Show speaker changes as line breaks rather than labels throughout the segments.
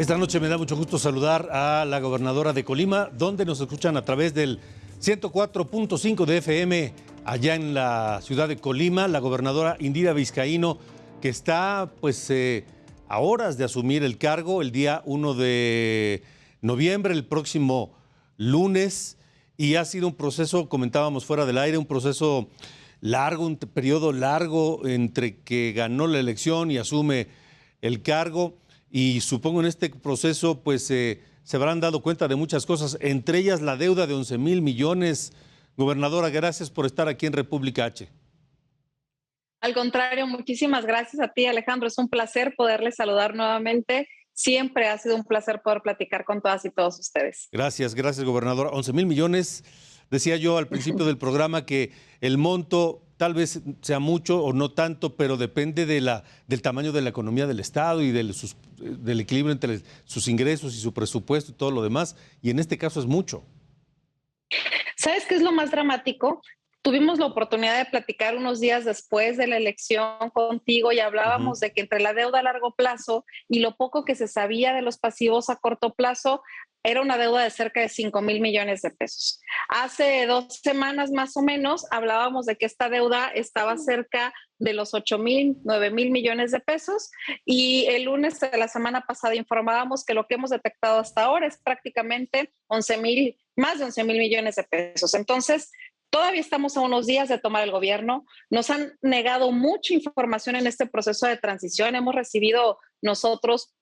Esta noche me da mucho gusto saludar a la gobernadora de Colima, donde nos escuchan a través del 104.5 de FM allá en la ciudad de Colima, la gobernadora Indira Vizcaíno, que está a horas de asumir el cargo el día 1 de noviembre, el próximo lunes, y ha sido un proceso, comentábamos fuera del aire, un proceso largo, un periodo largo entre que ganó la elección y asume el cargo. Y supongo en este proceso se habrán dado cuenta de muchas cosas, entre ellas la deuda de 11,000 millones. Gobernadora, gracias por estar aquí en República H.
Al contrario, muchísimas gracias a ti, Alejandro. Es un placer poderles saludar nuevamente. Siempre ha sido un placer poder platicar con todas y todos ustedes.
Gracias, gobernadora. 11,000 millones, decía yo al principio del programa que el monto tal vez sea mucho o no tanto, pero depende del tamaño de la economía del Estado y del equilibrio entre sus ingresos y su presupuesto y todo lo demás. Y en este caso es mucho.
¿Sabes qué es lo más dramático? Tuvimos la oportunidad de platicar unos días después de la elección contigo y hablábamos de que entre la deuda a largo plazo y lo poco que se sabía de los pasivos a corto plazo, era una deuda de cerca de 5,000 millones de pesos. Hace 2 semanas más o menos hablábamos de que esta deuda estaba cerca de los 8,000, 9,000 millones de pesos, y el lunes de la semana pasada informábamos que lo que hemos detectado hasta ahora es prácticamente más de 11,000 millones de pesos. Entonces, todavía estamos a unos días de tomar el gobierno. Nos han negado mucha información en este proceso de transición. Hemos recibido nosotros,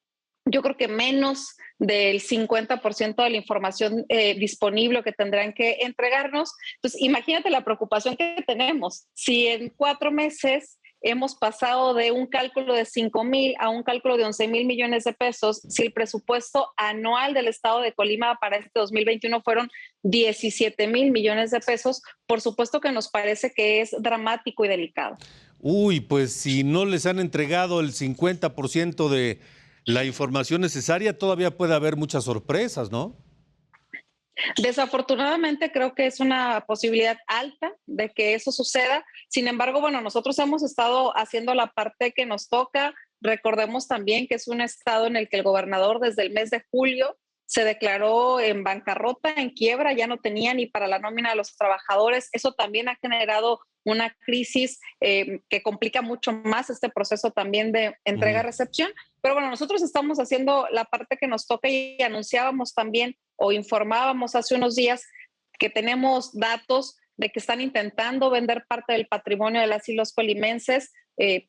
yo creo que menos del 50% de la información disponible que tendrán que entregarnos. Entonces, imagínate la preocupación que tenemos. Si en 4 meses hemos pasado de un cálculo de 5,000 a un cálculo de 11,000 millones de pesos, si el presupuesto anual del Estado de Colima para este 2021 fueron 17,000 millones de pesos, por supuesto que nos parece que es dramático y delicado.
Uy, pues si no les han entregado el 50% de la información necesaria, todavía puede haber muchas sorpresas, ¿no?
Desafortunadamente creo que es una posibilidad alta de que eso suceda. Sin embargo, bueno, nosotros hemos estado haciendo la parte que nos toca. Recordemos también que es un estado en el que el gobernador desde el mes de julio se declaró en bancarrota, en quiebra, ya no tenía ni para la nómina de los trabajadores. Eso también ha generado una crisis que complica mucho más este proceso también de entrega-recepción. Pero bueno, nosotros estamos haciendo la parte que nos toca y anunciábamos también o informábamos hace unos días que tenemos datos de que están intentando vender parte del patrimonio de las y los colimenses,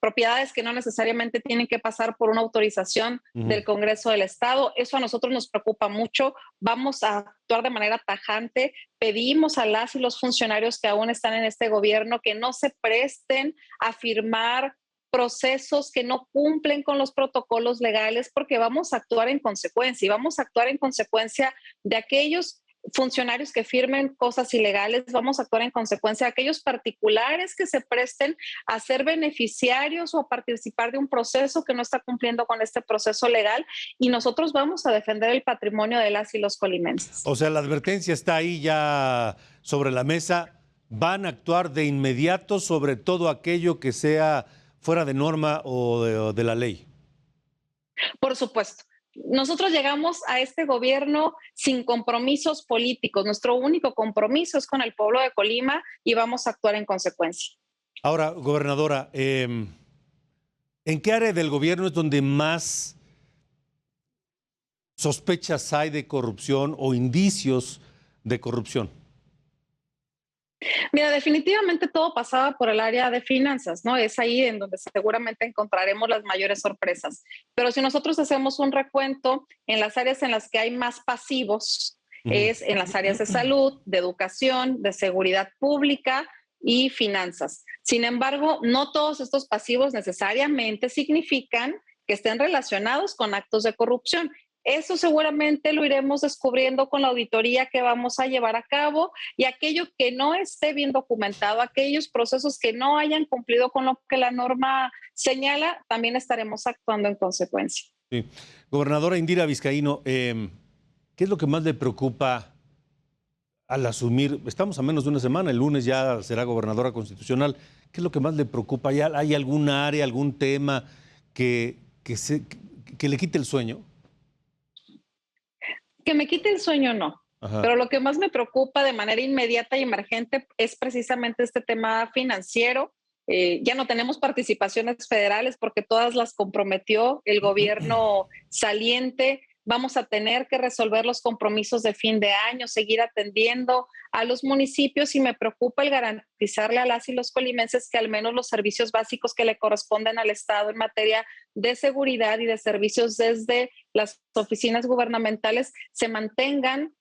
propiedades que no necesariamente tienen que pasar por una autorización del Congreso del Estado. Eso a nosotros nos preocupa mucho. Vamos a actuar de manera tajante. Pedimos a las y los funcionarios que aún están en este gobierno que no se presten a firmar procesos que no cumplen con los protocolos legales, porque vamos a actuar en consecuencia y vamos a actuar en consecuencia de aquellos funcionarios que firmen cosas ilegales, vamos a actuar en consecuencia de aquellos particulares que se presten a ser beneficiarios o a participar de un proceso que no está cumpliendo con este proceso legal, y nosotros vamos a defender el patrimonio de las y los colimenses.
O sea, la advertencia está ahí ya sobre la mesa. ¿Van a actuar de inmediato sobre todo aquello que sea fuera de norma o de la ley?
Por supuesto. Nosotros llegamos a este gobierno sin compromisos políticos. Nuestro único compromiso es con el pueblo de Colima y vamos a actuar en consecuencia.
Ahora, gobernadora, ¿en qué área del gobierno es donde más sospechas hay de corrupción o indicios de corrupción?
Mira, definitivamente todo pasaba por el área de finanzas, ¿no? Es ahí en donde seguramente encontraremos las mayores sorpresas. Pero si nosotros hacemos un recuento en las áreas en las que hay más pasivos, es en las áreas de salud, de educación, de seguridad pública y finanzas. Sin embargo, no todos estos pasivos necesariamente significan que estén relacionados con actos de corrupción. Eso seguramente lo iremos descubriendo con la auditoría que vamos a llevar a cabo, y aquello que no esté bien documentado, aquellos procesos que no hayan cumplido con lo que la norma señala, también estaremos actuando en consecuencia.
Sí. Gobernadora Indira Vizcaíno, ¿qué es lo que más le preocupa al asumir? Estamos a menos de una semana, el lunes ya será gobernadora constitucional. ¿Qué es lo que más le preocupa? ¿Hay algún área, algún tema que le quite el sueño?
Que me quite el sueño, no.
Ajá.
Pero lo que más me preocupa de manera inmediata y emergente es precisamente este tema financiero. Ya no tenemos participaciones federales porque todas las comprometió el gobierno saliente. Vamos a tener que resolver los compromisos de fin de año, seguir atendiendo a los municipios y me preocupa el garantizarle a las y los colimenses que al menos los servicios básicos que le corresponden al Estado en materia de seguridad y de servicios desde las oficinas gubernamentales se mantengan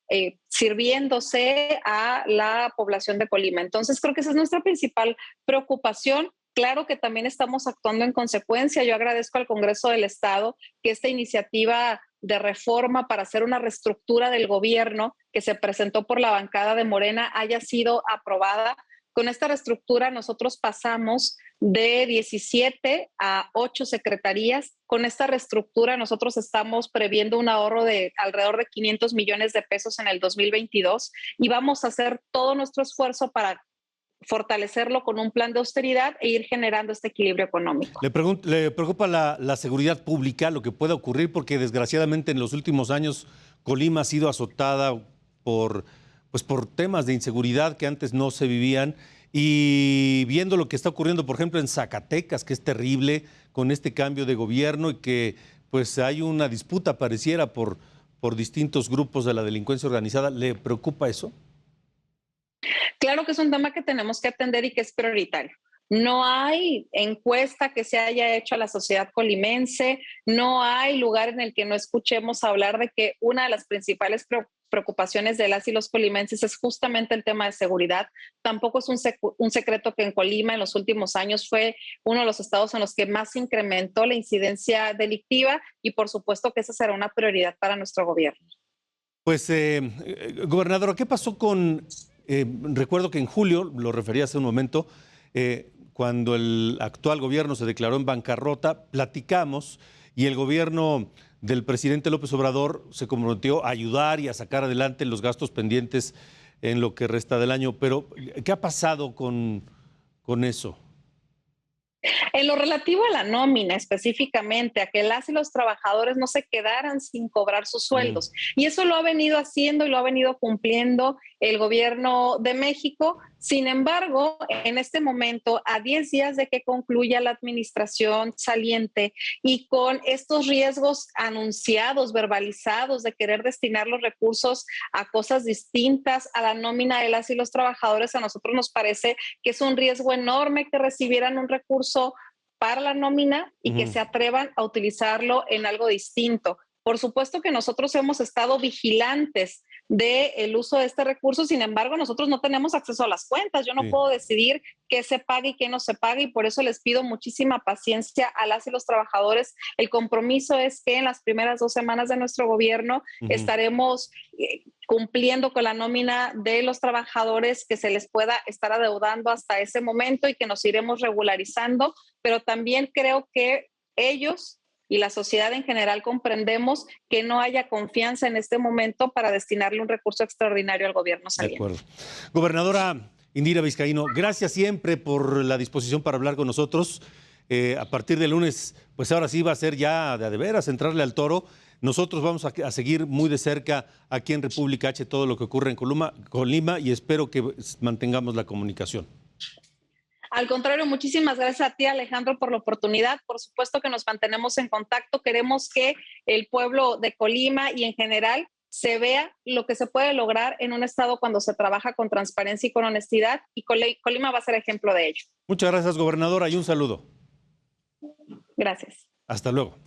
sirviéndose a la población de Colima. Entonces creo que esa es nuestra principal preocupación. Claro que también estamos actuando en consecuencia. Yo agradezco al Congreso del Estado que esta iniciativa de reforma para hacer una reestructura del gobierno que se presentó por la bancada de Morena haya sido aprobada. Con esta reestructura nosotros pasamos de 17 a 8 secretarías. Con esta reestructura nosotros estamos previendo un ahorro de alrededor de 500 millones de pesos en el 2022 y vamos a hacer todo nuestro esfuerzo para fortalecerlo con un plan de austeridad e ir generando este equilibrio económico.
¿Le preocupa la seguridad pública, lo que pueda ocurrir? Porque desgraciadamente en los últimos años Colima ha sido azotada por temas de inseguridad que antes no se vivían. Y viendo lo que está ocurriendo, por ejemplo, en Zacatecas, que es terrible con este cambio de gobierno y que pues hay una disputa pareciera por distintos grupos de la delincuencia organizada, ¿le preocupa eso?
Claro que es un tema que tenemos que atender y que es prioritario. No hay encuesta que se haya hecho a la sociedad colimense, no hay lugar en el que no escuchemos hablar de que una de las principales preocupaciones de las y los colimenses es justamente el tema de seguridad. Tampoco es un secreto que en Colima en los últimos años fue uno de los estados en los que más se incrementó la incidencia delictiva y por supuesto que esa será una prioridad para nuestro gobierno.
Pues, gobernadora, ¿qué pasó con... recuerdo que en julio, lo refería hace un momento, cuando el actual gobierno se declaró en bancarrota, platicamos y el gobierno del presidente López Obrador se comprometió a ayudar y a sacar adelante los gastos pendientes en lo que resta del año. Pero, ¿qué ha pasado con eso?
En lo relativo a la nómina específicamente, a que las y los trabajadores no se quedaran sin cobrar sus sueldos. Y eso lo ha venido haciendo y lo ha venido cumpliendo el gobierno de México. Sin embargo, en este momento, a 10 días de que concluya la administración saliente y con estos riesgos anunciados, verbalizados, de querer destinar los recursos a cosas distintas a la nómina de las y los trabajadores, a nosotros nos parece que es un riesgo enorme que recibieran un recurso para la nómina y que se atrevan a utilizarlo en algo distinto. Por supuesto que nosotros hemos estado vigilantes del uso de este recurso, sin embargo, nosotros no tenemos acceso a las cuentas. Yo no puedo decidir qué se pague y qué no se pague, y por eso les pido muchísima paciencia a las y los trabajadores. El compromiso es que en las primeras 2 semanas de nuestro gobierno estaremos cumpliendo con la nómina de los trabajadores que se les pueda estar adeudando hasta ese momento y que nos iremos regularizando, pero también creo que ellos y la sociedad en general comprendemos que no haya confianza en este momento para destinarle un recurso extraordinario al gobierno saliente.
De acuerdo. Gobernadora Indira Vizcaíno, gracias siempre por la disposición para hablar con nosotros. A partir del lunes, pues ahora sí va a ser ya de veras entrarle al toro. Nosotros vamos a seguir muy de cerca aquí en República H todo lo que ocurre en Colima y espero que mantengamos la comunicación.
Al contrario, muchísimas gracias a ti, Alejandro, por la oportunidad. Por supuesto que nos mantenemos en contacto. Queremos que el pueblo de Colima y en general se vea lo que se puede lograr en un estado cuando se trabaja con transparencia y con honestidad, y Colima va a ser ejemplo de ello.
Muchas gracias, gobernadora, y un saludo.
Gracias.
Hasta luego.